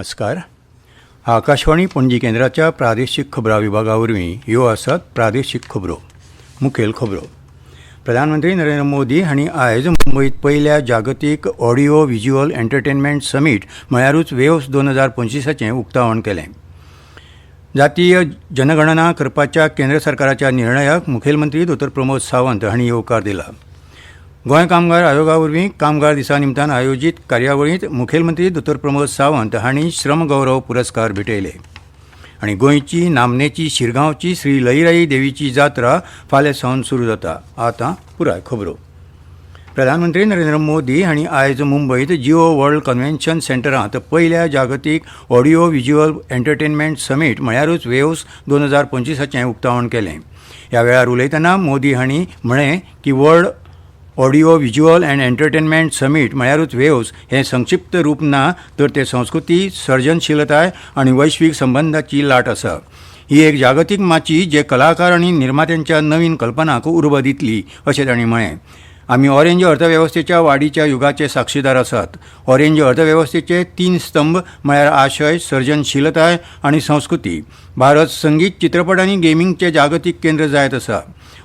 नमस्कार. आकाशवाणी पणजी केंद्राच्या प्रादेशीक खबरां विभागावरवीं ह्यो आसात प्रादेशीक खबरो. मुखेल खबरो. प्रधानमंत्री नरेंद्र मोदी हांणी आयज मुंबईत पहिल्या जागतीक ऑडिओ व्हिज्युअल एंटरटेनमेंट समीट म्हळ्यारूच वेव्स 2025चें उक्तावण केलें. जातीय जनगणना करपाच्या केंद्र सरकाराच्या निर्णयाक मुखेलमंत्री दोतोर प्रमोद सावंत हांणी येवकार दिला. गोंय कामगार आयोगा वरवीं कामगार दिसा निमतान आयोजीत कार्यावळींत मुखेलमंत्री दोतोर प्रमोद सावंत हांणी श्रम गौरव पुरस्कार भेटयले. आनी गोंयची नामनेची शिरगांवची श्री लईराई देवीची जात्रा फाल्यां सावन सुरू जाता. आतां पुराय खबरो. प्रधानमंत्री नरेंद्र मोदी हांणी आयज मुंबईत जिओ वर्ल्ड कन्व्हेन्शन सेंटरांत पहिल्या जागतीक ऑडिओ व्हिज्युअल एंटरटेनमेंट समीट म्हळ्यारूच वेव्स 2025चें उक्तावण केलें. ह्या वेळार उलयतना मोदी हांणी म्हळें की world audio visual and entertainment summit म्हळ्यारूच वेव्स हें संक्षिप्त रूप ना, तर ते संस्कृती, सर्जनशीलताय आनी वैश्वीक संबंदाची लाट आसा. ही एक जागतीक माची जे कलाकार आनी निर्मात्यांच्या नवीन कल्पनांक उर्बा दितली अशें तांणी म्हळें. आमी ऑरेंज अर्थवेवस्थेच्या वाडीच्या युगाचे साक्षीदार आसात. ऑरेंज अर्थवेवस्थेचे 3 स्तंभ म्हळ्यार आशय, सर्जनशीलताय आनी संस्कृती. भारत संगीत, चित्रपट आनी गेमींगचें जागतीक केंद्र जायत आसा.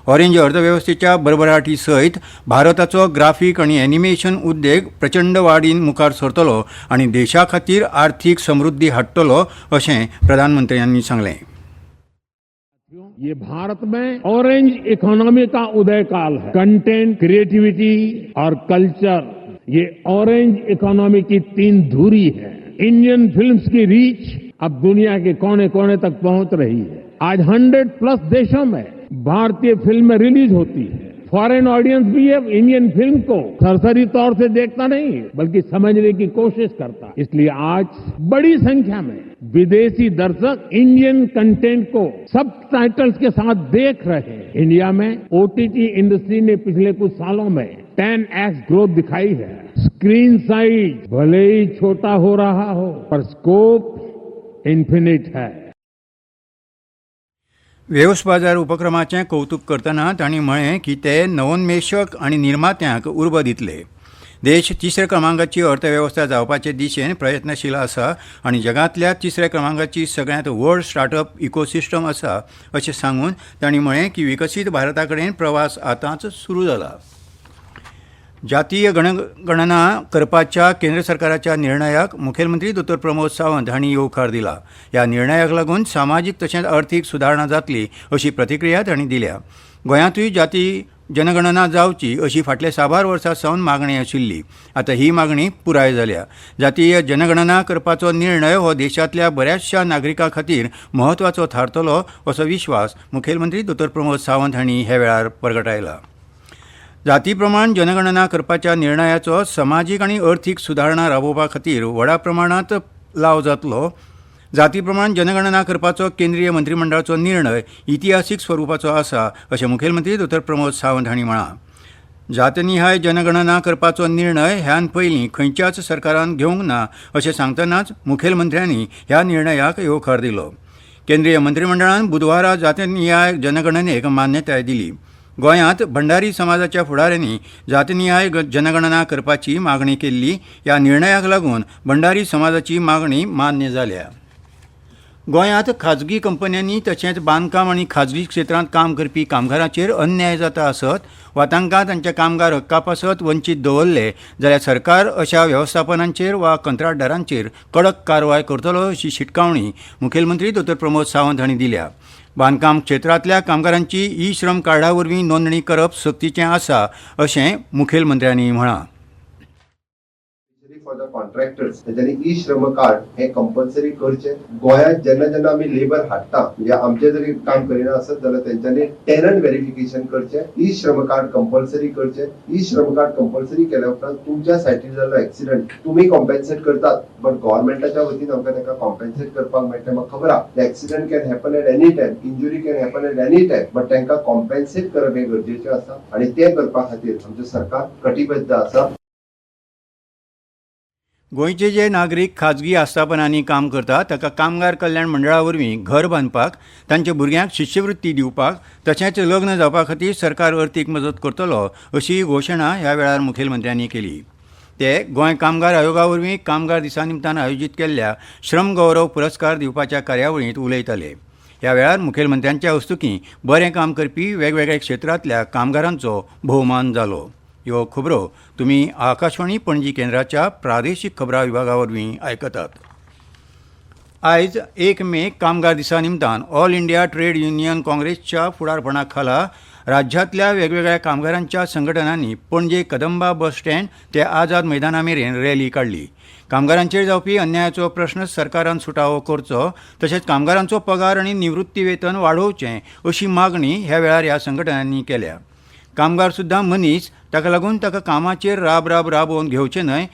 ऑरेंज अर्थवेवस्थेच्या भरभराटी सयत भारताचो ग्राफीक आनी एनिमेशन उद्देग प्रचंड वाडीन मुखार सरतलो आनी देशा खातीर आर्थीक समृद्धी हाडटलो अशें प्रधानमंत्र्यांनी सांगलें. ये भारत में ऑरेंज इकोनॉमी का उदय काल है. कंटेंट, क्रिएटिविटी और कल्चर, ये ऑरेंज इकोनॉमी की 3 धुरी है. इंडियन फिल्म्स की रीच अब दुनिया के कोने कोने तक पहुंच रही है. आज 100+ देशों में भारतीय फिल्में रिलीज होती है. फॉरेन ऑडियंस भी अब इंडियन फिल्म को सरसरी तौर से देखता नहीं, बल्कि समझने की कोशिश करता है. इसलिए आज बड़ी संख्या में विदेशी दर्शक इंडियन कंटेंट को सबटाइटल्स के साथ देख रहे हैं. इंडिया में ओटीटी इंडस्ट्री ने पिछले कुछ सालों में 10x ग्रोथ दिखाई है. स्क्रीन साइज भले ही छोटा हो रहा हो, पर स्कोप इन्फिनिट है. वेव्स बाजार उपक्रमाचें कौतुक करतना तांणी म्हळें की ते नवोन्मेशक आनी निर्मात्यांक उर्बा दितले. देश 3ऱ्या क्रमांकाची अर्थवेवस्था जावपाचे दिशेन प्रयत्नशील आसा आनी जगांतल्या 3ऱ्या क्रमांकाची सगळ्यांत व्हड स्टार्टअप इकोसिस्टम आसा अशें सांगून तांणी म्हळें की विकसीत भारता कडेन प्रवास आतांच सुरू जाला. जातीय गणना करपाच्या केंद्र सरकाराच्या निर्णयाक मुखेलमंत्री दोतोर प्रमोद सावंत हांणी येवकार दिला. ह्या निर्णयाक लागून सामाजीक तशेंच अर्थीक सुदारणा जातली अशी प्रतिक्रिया तांणी दिल्या. गोंयांतूय जाती जनगणना जावची अशी फाटल्या 6 वर्सां सावन मागणी आशिल्ली. आतां ही मागणी पुराय जाल्या. जातीय जनगणना करपाचो निर्णय हो देशांतल्या बऱ्याचशा नागरिकां खातीर म्हत्वाचो थारतलो असो विश्वास मुखेलमंत्री दोतोर प्रमोद सावंत हांणी ह्या वेळार परगटायला. जाती प्रमाण जनगणना करपाच्या निर्णयाचो समाजीक आनी अर्थीक सुदारणा राबोवपा खातीर व्हडा प्रमाणांत लाव जातलो. जाती प्रमाण जनगणना करपाचो केंद्रीय मंत्रिमंडळाचो निर्णय इतिहासीक स्वरुपाचो आसा अशें मुखेलमंत्री दोतोर प्रमोद सावंत हांणी म्हळां. जातनिहाय जनगणना करपाचो निर्णय ह्यान पयलीं खंयच्याच सरकारान घेवंक ना अशें सांगतनाच मुखेलमंत्र्यांनी ह्या निर्णयाक येवकार दिलो. केंद्रीय मंत्रिमंडळान बुधवारा जातनिहाय जनगणनेक मान्यताय दिली. गोंयांत भंडारी समाजाच्या फुडाऱ्यांनी जातनिहाय जनगणना करपाची मागणी केल्ली. ह्या निर्णयाक लागून भंडारी समाजाची मागणी मान्य जाल्या. गोंयांत खाजगी कंपन्यांनी तशेंच बांदकाम आनी खाजगी क्षेत्रांत काम करपी कामगारांचेर अन्याय जाता आसत वा तांकां तांच्या कामगार हक्का पासत वंचीत दवरले जाल्यार सरकार अशा वेवस्थापनांचेर वा कंत्राटदारांचेर कडक कारवाय करतलो अशी शिटकावणी मुखेलमंत्री दोतोर प्रमोद सावंत हांणी दिल्या. बांदकाम क्षेत्रांतल्या कामगारांची ई श्रम कार्डा वरवीं नोंदणी करप सक्तीचें आसा अशें मुखेलमंत्र्यांनी म्हळां. फॉर द कॉन्ट्रॅक्टर्स तेच्यानी ई श्रम कार्ड हे कंपल्सरी करचे. गोंयांत जेन्ना जेन्ना आमी लेबर हाडटा म्हणजे आमचे जरी काम करिना आसत जाल्यार तेंच्यांनी टेनंट व्हेरिफिकेशन करचे. ई श्रम कार्ड कंपल्सरी करचे. ई श्रम कार्ड कंपल्सरी केल्या उपरांत तुमच्या सायटीर जाल्लो एक्सिडंट तुमी कॉम्पेन्सेट करतात, बट गव्हर्नमेंटाच्या वतीन आमकां ताका कॉम्पेन्सेट करपाक मेळटा. म्हाका खबर आहा accident can happen at any time, injury can happen at any time, but तांकां कॉम्पेन्सेट करप हे गरजेचें आसा आनी ते करपा खातीर आमचें सरकार कटिबद्ध आसा. गोंयचे जे नागरीक खाजगी आस्थापनांनी काम करतात ताका कामगार कल्याण मंडळा वरवीं घर बांदपाक, तांच्या भुरग्यांक शिश्यवृत्ती दिवपाक तशेंच लग्न जावपा खातीर सरकार अर्थीक मजत करतलो अशी घोशणा ह्या वेळार मुखेलमंत्र्यांनी केली. ते गोंय कामगार आयोगा वरवीं कामगार दिसा निमतान आयोजीत केल्ल्या श्रम गौरव पुरस्कार दिवपाच्या कार्यावळींत उलयताले. ह्या वेळार मुखेलमंत्र्यांच्या हस्तुकीं बरें काम करपी वेगवेगळ्या क्षेत्रांतल्या कामगारांचो भोवमान जालो. ह्यो खबरो तुमी आकाशवाणी पणजी केंद्राच्या प्रादेशीक खबरां विभागा वरवीं आयकतात. आयज 1 मे कामगार दिसा निमतान ऑल इंडिया ट्रेड युनियन काँग्रेसच्या फुडारपणा खाला राज्यांतल्या वेगवेगळ्या कामगारांच्या संघटनांनी पणजे कदंबा बस स्टँड ते आझाद मैदाना मेरेन रॅली काडली. कामगारांचेर जावपी अन्यायाचो प्रस्न सरकारान सुटावो करचो तशेंच कामगारांचो पगार आनी निवृत्ती वेतन वाडोवचें अशी मागणी ह्या वेळार ह्या संघटनांनी केल्या. कामगार सुद्दां मनीस, ताका लागून ताका कामाचेर राबोवन घेवचें न्हय,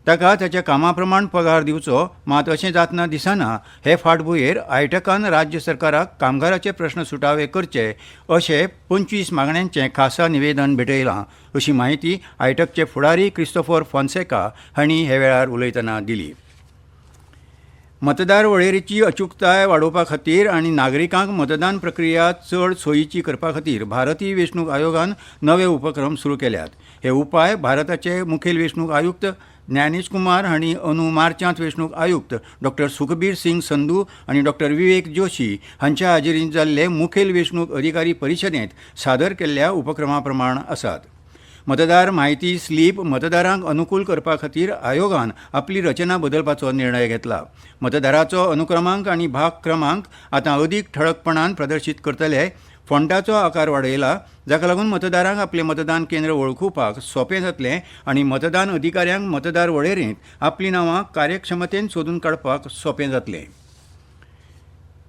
ताका ताच्या कामा प्रमाण पगार दिवचो. मात अशें जातना दिसना. हे फाटभुंयेर आयटकान राज्य सरकाराक कामगाराचे प्रस्न सुटावे करचे अशें 25 मागण्यांचें खासा निवेदन भेटयलां अशी माहिती आयटकचे फुडारी क्रिस्तोफर फॉन्सेका हांणी हे वेळार उलयतना दिली. मतदार वळेरेची अचूकताय वाडोवपा खातीर आनी नागरिकांक मतदान प्रक्रिया चड सोयीची करपा खातीर भारतीय वेंचणूक आयोगान नवे उपक्रम सुरू केल्यात. हे उपाय भारताचे मुखेल वेंचणूक आयुक्त ज्ञानेश कुमार हांणी अंदू मार्चांत वेंचणूक आयुक्त डॉ. सुखबीर सिंग संधू आनी डॉ. विवेक जोशी हांच्या हाजेरींत जाल्ले मुखेल वेंचणूक अधिकारी परिशदेंत सादर केल्ल्या उपक्रमा प्रमाण आसात. मतदार म्हायती स्लीप मतदारांक अनुकूल करपा खातीर आयोगान आपली रचना बदलपाचो निर्णय घेतला. मतदाराचो अनुक्रमांक आनी भाग क्रमांक आतां अदीक ठळकपणान प्रदर्शीत करतले. फॉन्टाचो आकार वाडयला, जाका लागून मतदारांक आपलें मतदान केंद्र वळखुपाक सोंपें जातलें आनी मतदान अधिकाऱ्यांक मतदार वळेरेंत आपलीं नांवां कार्यक्षमतेन सोदून काडपाक सोंपें जातलें.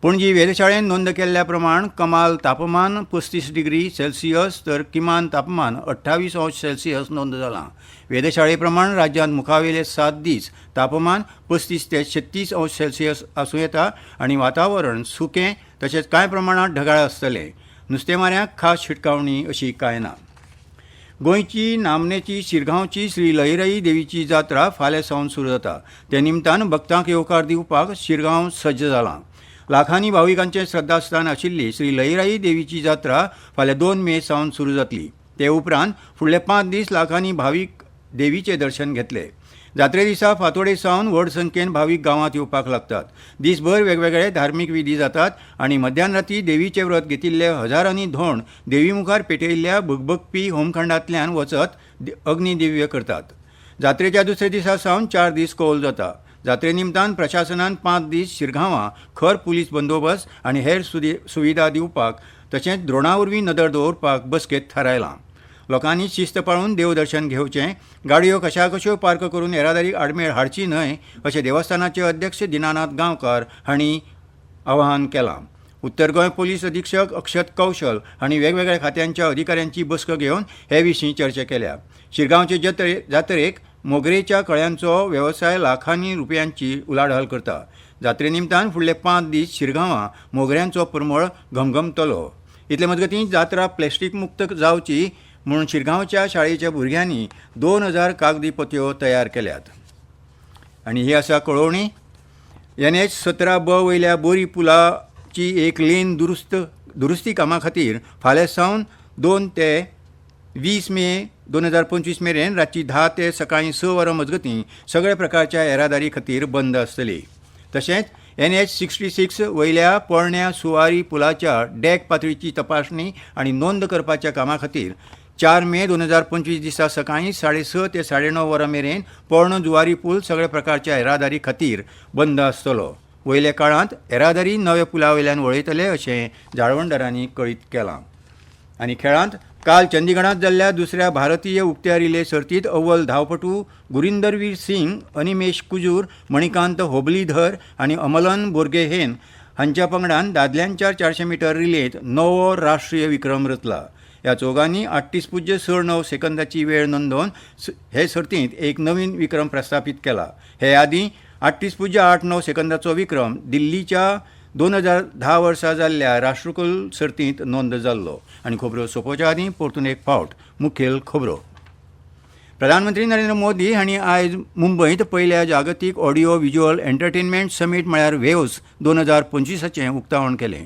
पणजी वेधशाळेन नोंद केल्ल्या प्रमाण कमाल तापमान 35 डिग्री सेल्सियस तर किमान तापमान 28 अंश सेल्सियस नोंद जालां. वेधशाळे प्रमाण राज्यांत मुखावेले 7 दीस तापमान 35 ते 36 अंश सेल्सियस आसूं येता आनी वातावरण सुकें तशेंच कांय प्रमाणांत ढगाळ आसतलें. नुस्तेमाऱ्यांक खास शिटकावणी अशी कांय ना. गोंयची नामनेची शिरगांवची श्री लईराई देवीची जात्रा फाल्यां सावन सुरू जाता. ते निमतान भक्तांक येवकार दिवपाक शिरगांव सज्ज जालां. लाखांनी भाविकांचें श्रद्धास्थान आशिल्ली श्री लईराई देवीची जात्रा फाल्यां 2 मे सावन सुरू जातली. ते उपरांत फुडले 5 दीस लाखांनी भावीक देवीचें दर्शन घेतले. जात्रे दिसा फांतोडे सावन व्हड संख्येन भावीक गांवांत येवपाक लागतात. दिसभर वेगवेगळे धार्मीक विधी जातात आनी मध्यान राती देवीचें व्रत घेतिल्ले हजारांनी धोंड देवी मुखार पेटयल्ल्या भगभगपी होमखंडांतल्यान वचत अग्निदिव्य करतात. जात्रेच्या दुसऱ्या दिसा सावन 4 दीस कौल जाता. जात्रे निमतान प्रशासनान 5 दीस शिरगांवां खर पुलीस बंदोबस्त आनी हेर सुविधा दिवपाक तशेंच द्रोणा वरवीं नदर दवरपाक बसकेंत थारायलां. लोकांनी शिस्त पाळून देवदर्शन घेवचें. गाडयो कश्यो पार्क करून येरादारीक आडमेळ हाडची न्हय अशें देवस्थानाचे अध्यक्ष दिनानाथ गांवकार हांणी आवाहन केलां. उत्तर गोंय पुलीस अधीक्षक अक्षत कौशल हांणी वेगवेगळ्या खात्यांच्या अधिकाऱ्यांची बसका घेवन हे विशीं चर्चा केल्या. शिरगांवचे जात्रेक मोगरेच्या कळ्यांचो वेवसाय लाखांनी रुपयांची उलाढाल करता. जात्रे निमतान फुडले 5 दीस शिरगांवां मोगऱ्यांचो परमळ घमघमतलो. इतले मजगतीं जात्रा प्लॅस्टीक मुक्त जावची म्हणून शिरगांवच्या शाळेच्या भुरग्यांनी 2000 कागदी पोतयो तयार केल्यात. आनी ही आसा कळोवणी. NH 17B वयल्या बोरी पुलाची एक लेन दुरुस्ती कामा खातीर फाल्यां सावन 2 ते 20 मे 2025 मेरेन रातची 10 ते सकाळीं 6 वरां मजगतीं सगळ्या प्रकारच्या येरादारी खातीर बंद आसतली. तशेंच NH 66 वयल्या पोरण्या सुवारी पुलाच्या डॅक पातळीची तपासणी आनी नोंद करपाच्या कामा खातीर 4 मे 2025 दिसा सकाळीं 6:30 ते 9:30 वरां मेरेन पोरणो जुवारी पूल सगळ्या प्रकारच्या येरादारी खातीर बंद आसतलो. वयल्या काळांत येरादारी नव्या पुला वयल्यान वळयतले अशें जाळवणदारांनी कळीत केलां. आनी खेळांत काल चंदीगडांत जाल्ल्या दुसऱ्या भारतीय उक्त्या रिले सर्तींत अव्वल धांवपटू गुरिंदरवीर सिंग, अनिमेश कुजूर, मणिकांत होबलीधर आनी अमलन बोर्गेहेन हांच्या पंगडान दादल्यांच्या 400 मीटर रिलेंत नवो राष्ट्रीय विक्रम रचला. ह्या चौगांनी 38.69 सेकंदाची वेळ नोंदोवन हे सर्तींत एक नवीन विक्रम प्रस्थापीत केला. हे आदीं 38.89 सेकंदाचो विक्रम दिल्लीच्या 2010 वर्सा जाल्ल्या राष्ट्रकुल सर्तींत नोंद जाल्लो. आनी खबरो सोंपोवच्या आदीं परतून एक फावट मुखेल खबरो. प्रधानमंत्री नरेंद्र मोदी हांणी आयज मुंबयत पयल्या जागतीक ऑडिओ व्हिज्युअल एंटरटेनमेंट समीट म्हळ्यार वेव्स 2025चें उक्तावण केलें.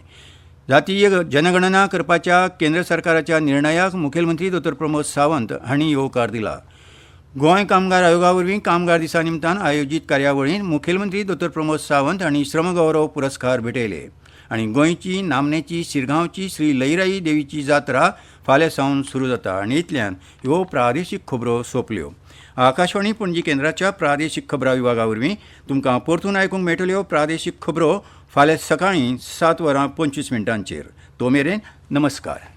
जातीय जनगणना करपाच्या केंद्र सरकाराच्या निर्णयाक मुखेलमंत्री डॉ. प्रमोद सावंत हांणी येवकार दिला. गोंय कामगार आयोगा वरवीं कामगार दिसा निमतान आयोजीत कार्यावळींत मुखेलमंत्री दोतोर प्रमोद सावंत हांणी श्रमगौरव पुरस्कार भेटयले आनी गोंयची नामनेची शिरगांवची श्री लईराई देवीची जात्रा फाल्यां सावन सुरू जाता आनी इतल्यान ह्यो प्रादेशीक खबरो सोंपल्यो. आकाशवाणी पणजी केंद्राच्या प्रादेशीक खबरां विभागा वरवीं तुमकां परतून आयकूंक मेळटल्यो प्रादेशीक खबरो फाल्यां सकाळीं 7:25 तो मेरेन नमस्कार.